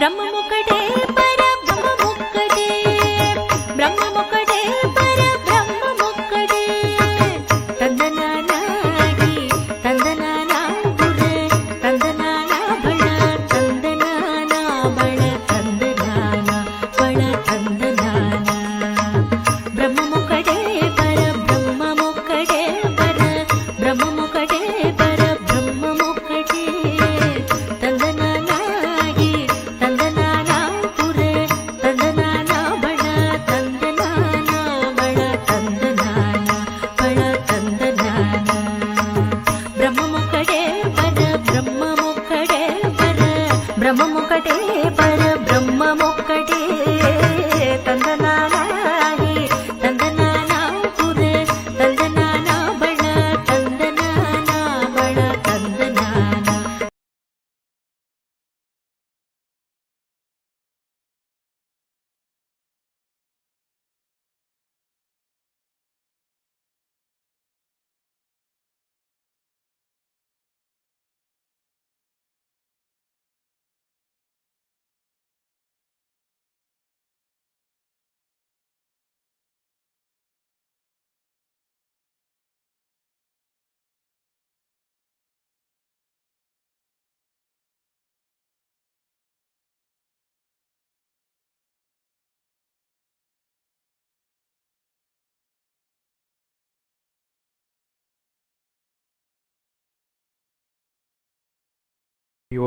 ब्रह्ममुकटे परब्रह्ममुकटे ब्रह्ममुकटे परब्रह्ममुकटे तंदनानागी तंदनाना पुरे तंदनाना बळ तंदनाना बळ तंदनाना बळ तंदनाना ब्रह्ममुकटे परब्रह्ममुकटे परब्रह्ममुकटे परब्रह्ममुकटे तंदनानागी तंदनाना पुरे तंदनाना बळ तंदनाना बळ तंदनाना बळ तंदनाना ब्रह्ममुकटे परब्रह्ममुकटे परब्रह्ममुकटे परब्रह्ममुकटे तंदनानागी तंदनाना पुरे तंदनाना बळ तंदनाना बळ तंदनाना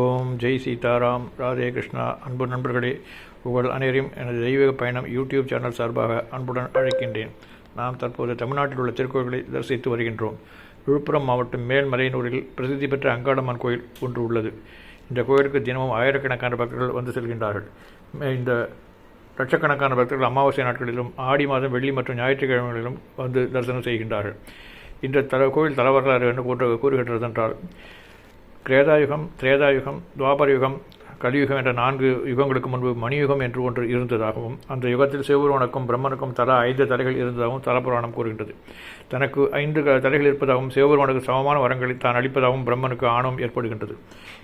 ஓம் ஜெய் சீதாராம், ராதே கிருஷ்ணா. அன்பு நண்பர்களே, உங்கள் அனைவரையும் எனது தெய்வீக பயணம் யூடியூப் சேனல் சார்பாக அன்புடன் அழைக்கின்றேன். நாம் தற்போது தமிழ்நாட்டில் உள்ள திருக்கோயில்களை தரிசித்து வருகின்றோம். விழுப்புரம் மாவட்டம் மேல்மலையனூரில் பிரசித்தி பெற்ற அங்காளம்மன் கோயில் ஒன்று உள்ளது. இந்த கோயிலுக்கு தினமும் ஆயிரக்கணக்கான பக்தர்கள் வந்து செல்கின்றார்கள். இந்த லட்சக்கணக்கான பக்தர்கள் அமாவாசை நாட்களிலும் ஆடி மாதம் வெள்ளி மற்றும் ஞாயிற்றுக்கிழமைகளிலும் வந்து தரிசனம் செய்கின்றார்கள். இந்த கோயில் தலவரலாறு என்று கூறுகின்றது என்றால், கிரேதாயுகம், திரேதாயுகம், துவாபரயுகம், கலியுகம் என்ற 4 யுகங்களுக்கு முன்பு மணியுகம் என்று ஒன்று இருந்ததாகவும், அந்த யுகத்தில் சிவபெருமானுக்கும் பிரம்மனுக்கும் தலா 5 தலைகள் இருந்ததாகவும் தலபுராணம் கூறுகின்றது. தனக்கு 5 தலைகள் இருப்பதாகவும் சிவபெருமானுக்கு சமமான வரங்களை தான் அளிப்பதாகவும் பிரம்மனுக்கு ஆணவம் ஏற்படுகின்றது.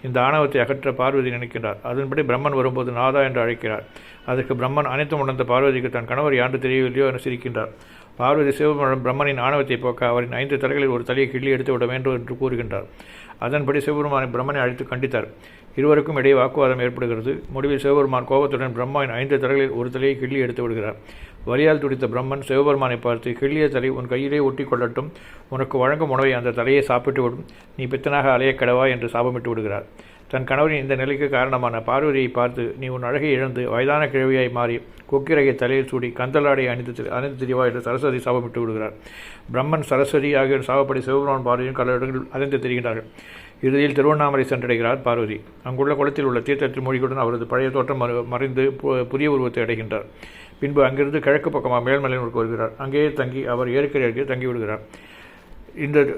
இந்த ஆணவத்தை அகற்ற பார்வதி நினைக்கின்றார். அதன்படி பிரம்மன் வரும்போது நாதா என்று அழைக்கிறார். அதற்கு பிரம்மன் அனைத்தும் உணர்ந்த பார்வதிக்கு தன் கணவர் யாண்டு தெரியவில்லையோ என சிரிக்கின்றார். பார்வதி சிவபெருமான் பிரம்மனின் ஆணவத்தை போக்க அவரின் 5 தலைகளில் ஒரு தலையை கிள்ளி எடுத்து விட வேண்டும் என்று கூறுகின்றார். அதன்படி சிவபெருமானை பிரம்மனை அழைத்து கண்டித்தார். இருவருக்கும் இடையே வாக்குவாதம் ஏற்படுகிறது. முடிவில் சிவபெருமான் கோபத்துடன் பிரம்மாவின் 5 தலைகளில் ஒரு தலையை கிள்ளி எடுத்து விடுகிறார். வலியால் துடித்த பிரம்மன் சிவபெருமானை பார்த்து, கிள்ளிய தலை உன் கையிலே ஒட்டி கொள்ளட்டும், உனக்கு வழங்கும் உணவை அந்த தலையை சாப்பிட்டு விடும், நீ பித்தனாக அலைய கடவா என்று சாபமிட்டு விடுகிறார். தன் கணவரின் இந்த நிலைக்கு காரணமான பார்வதியை பார்த்து, நீ உன் அழகை இழந்து வயதான கிழவியாய் மாறி கொக்கிரகை தலையில் சூடி கந்தலாடை அணிந்து திரிவா என்று சரஸ்வதி சாபமிட்டு விடுகிறார். பிரம்மன், சரஸ்வதி ஆகியோர் சாபப்படி சிவபெருமான் பார்வதியும் கடலிடங்கள் அதைந்து திரிகின்றார்கள். இறுதியில் திருவண்ணாமலை சென்றடைகிறார் பார்வதி. அங்குள்ள குளத்தில் உள்ள தீர்த்தத்தில் மூழ்கியுடன் அவரது பழைய தோற்றம் மறைந்து புதிய உருவத்தை அடைகின்றார். பின்பு அங்கிருந்து கிழக்கு பக்கமாக மேல்மலையனூருக்கு வருகிறார். அங்கேயே தங்கி அவர் ஏற்கரை அருகே தங்கிவிடுகிறார்.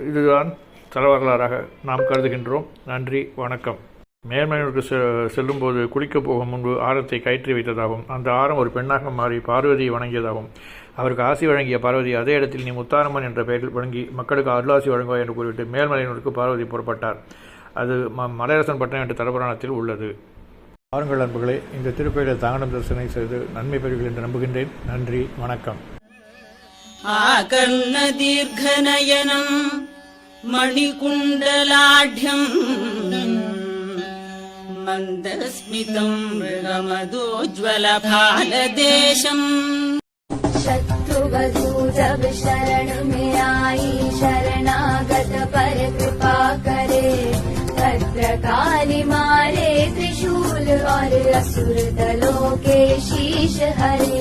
இதுதான் தலவரலாறாக நாம் கருதுகின்றோம். நன்றி, வணக்கம். மேல்மலையனூருக்கு செல்லும்போது குளிக்கப் போகும் முன்பு ஆரத்தை கயிற்றி வைத்ததாகவும், அந்த ஆரம் ஒரு பெண்ணாக மாறி பார்வதியை வணங்கியதாகவும், அவருக்கு ஆசி வழங்கிய பார்வதி அதே இடத்தில் நீ முத்தாரம்மன் என்ற பெயரில் வழங்கி மக்களுக்கு அருளாசி வழங்குவாய் என்று கூறிவிட்டு மேல்மலையனூருக்கு பார்வதி புறப்பட்டார். அது மலையரசன் பட்டணம் என்ற தலபுராணத்தில் உள்ளது. பாருங்கள் அன்புகளே, இந்த திருக்கோயிலில் தாங்கடம் தரிசனம் செய்து நன்மை பெறுவீர்கள் என்று நம்புகின்றேன். நன்றி, வணக்கம். ஆகர்ண தீர்க்கநயனம் மணிகுண்டலாಢ்யம் மந்தஸ்மிதம் மிருகமதோஜ்வலபாலதேசம் शत्रुवधू जब शरण में आई शरणागत पर कृपा करे भद्रकाली मारे त्रिशूल और असुर दलों के शीश हरे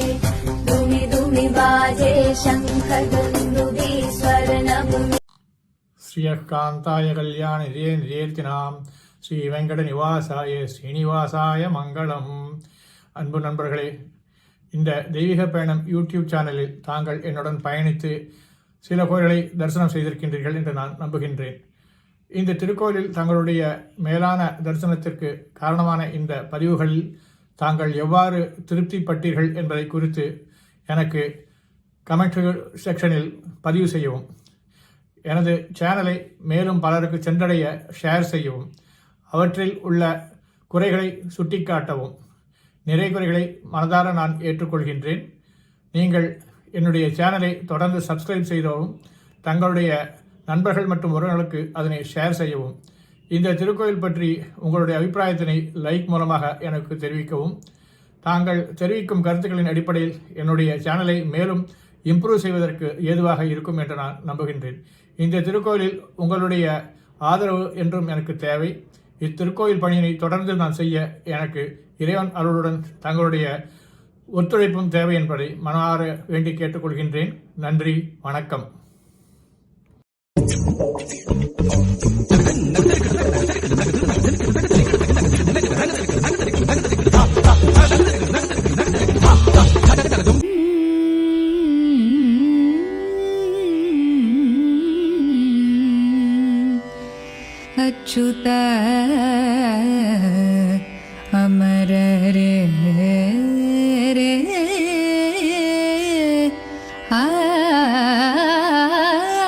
दुमि दुमि बाजे शंख दुंदुभि स्वर्णभूमि श्रीयकान्ताय कल्याण निधेयर्तिनाम ஸ்ரீ வெங்கட நிவாசாய ஸ்ரீனிவாசாய மங்களம். அன்பு நண்பர்களே, இந்த தெய்வீக பயணம் யூடியூப் சேனலில் தாங்கள் என்னுடன் பயணித்து சில கோயில்களை தரிசனம் செய்திருக்கின்றீர்கள் என்று நான் நம்புகின்றேன். இந்த திருக்கோயிலில் தங்களுடைய மேலான தரிசனத்திற்கு காரணமான இந்த பதிவுகளில் தாங்கள் எவ்வாறு திருப்திப்பட்டீர்கள் என்பதை குறித்து எனக்கு கமெண்ட் செக்ஷனில் பதிவு செய்யவும், எனது சேனலை மேலும் பலருக்கு சென்றடைய ஷேர் செய்யவும், அவற்றில் உள்ள குறைகளை சுட்டிக்காட்டவும், நிறை குறைகளை மனதார நான் ஏற்றுக்கொள்கின்றேன். நீங்கள் என்னுடைய சேனலை தொடர்ந்து சப்ஸ்கிரைப் செய்தவும் தங்களுடைய நண்பர்கள் மற்றும் உறவினர்களுக்கு அதனை ஷேர் செய்யவும். இந்த திருக்கோயில் பற்றி உங்களுடைய அபிப்பிராயத்தினை லைக் மூலமாக எனக்கு தெரிவிக்கவும். தாங்கள் தெரிவிக்கும் கருத்துக்களின் அடிப்படையில் என்னுடைய சேனலை மேலும் இம்ப்ரூவ் செய்வதற்கு ஏதுவாக இருக்கும் என்று நான் நம்புகின்றேன். இந்த திருக்கோயிலில் உங்களுடைய ஆதரவு என்றும் எனக்கு தேவை. இத்திருக்கோயில் பணியினை தொடர்ந்து நான் செய்ய எனக்கு இறைவன் அருளுடன் தங்களுடைய ஒத்துழைப்பும் தேவை என்பதை மனமாற வேண்டி கேட்டுக்கொள்கின்றேன். நன்றி, வணக்கம். अच्युत